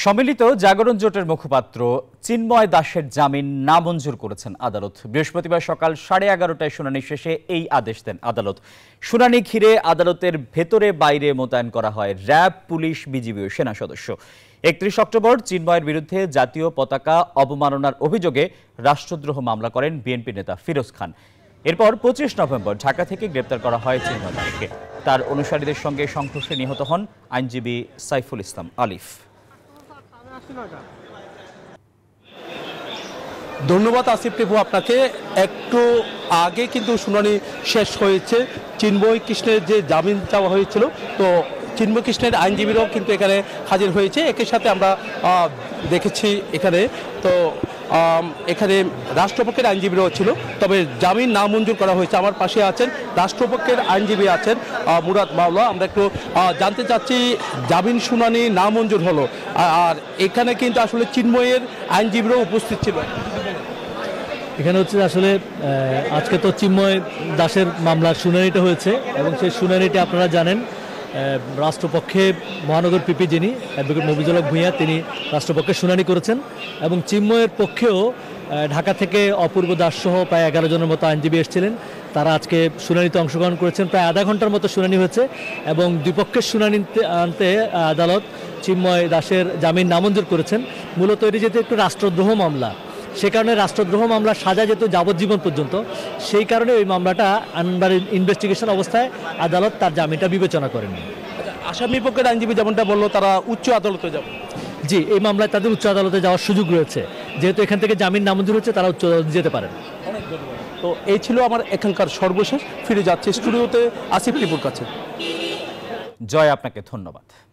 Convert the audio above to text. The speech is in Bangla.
সম্মিলিত জাগরণ জোটের মুখপাত্র চিন্ময় দাসের জামিন নামঞ্জুর করেছেন আদালত। বৃহস্পতিবার সকাল 11:30টায় শুনানি শেষে এই আদেশ দেন আদালত। শুনানি ঘিরে আদালতের ভেতরে বাইরে মোতায়েন করা হয় র্যাব, পুলিশ, বিজিবি ও সেনা সদস্য। 31 অক্টোবর চিন্ময়ের বিরুদ্ধে জাতীয় পতাকা অবমাননার অভিযোগে রাষ্ট্রদ্রোহ মামলা করেন বিএনপি নেতা ফিরোজ খান। এরপর 25 নভেম্বর ঢাকা থেকে গ্রেপ্তার করা হয় চিন্ময় দাসকে। তার অনুসারীদের সঙ্গে সংঘর্ষে নিহত হন আইনজীবী সাইফুল ইসলাম আলিফ। ধন্যবাদ আসিফ টিপু আপনাকে। একটু আগে কিন্তু শুনানি শেষ হয়েছে। চিন্ময় কৃষ্ণের যে জামিন চাওয়া হয়েছিল, তো চিন্ময় কৃষ্ণের আইনজীবীরাও কিন্তু এখানে হাজির হয়েছে। একই সাথে আমরা দেখেছি এখানে তো এখানে রাষ্ট্রপক্ষের আইনজীবীরাও ছিল, তবে জামিন নামঞ্জুর করা হয়েছে। আমার পাশে আছেন রাষ্ট্রপক্ষের আইনজীবী আছেন মুরাদ মাওলা। আমরা একটু জানতে চাচ্ছি, জামিন শুনানি নামঞ্জুর হলো, আর এখানে কিন্তু আসলে চিন্ময়ের আইনজীবীরাও উপস্থিত ছিল। এখানে হচ্ছে আসলে আজকে তো চিন্ময় দাসের মামলার শুনানিটা হয়েছে এবং সেই শুনানিটা আপনারা জানেন রাষ্ট্রপক্ষে মহানগর পিপি যিনি অ্যাডভোকেট মফিজুল হক ভূঁইয়া, তিনি রাষ্ট্রপক্ষে শুনানি করেছেন এবং চিন্ময়ের পক্ষেও ঢাকা থেকে অপূর্ব দাস সহ প্রায় 11 জনের মতো আইনজীবী এসেছিলেন। তারা আজকে শুনানিতে অংশগ্রহণ করেছেন। প্রায় আধা ঘন্টার মতো শুনানি হয়েছে এবং দুই পক্ষের শুনানি আনতে আদালত চিন্ময় দাসের জামিন নামঞ্জুর করেছেন। মূলত এটি যেহেতু একটু রাষ্ট্রদ্রোহ মামলা, সে কারণে রাষ্ট্রদ্রোহ মামলা সাজা যেত যাবজ্জীবন পর্যন্ত, সেই কারণে ওই মামলাটা আন্ডার ইনভেস্টিগেশন অবস্থায় আদালত তার জামিনটা বিবেচনা করেনি। আসামি পক্ষের আইনজীবী যেমনটা বললো, তারা উচ্চ আদালতে যাবে। জি, এই মামলায় তাদের উচ্চ আদালতে যাওয়ার সুযোগ রয়েছে। যেহেতু এখান থেকে জামিন নামঞ্জুর হচ্ছে, তারা উচ্চ আদালতে যেতে পারেন। তো এই ছিল আমার এখানকার সর্বশেষ। ফিরে যাচ্ছে স্টুডিওতে আসিফ টিপুর কাছে। জয়, আপনাকে ধন্যবাদ।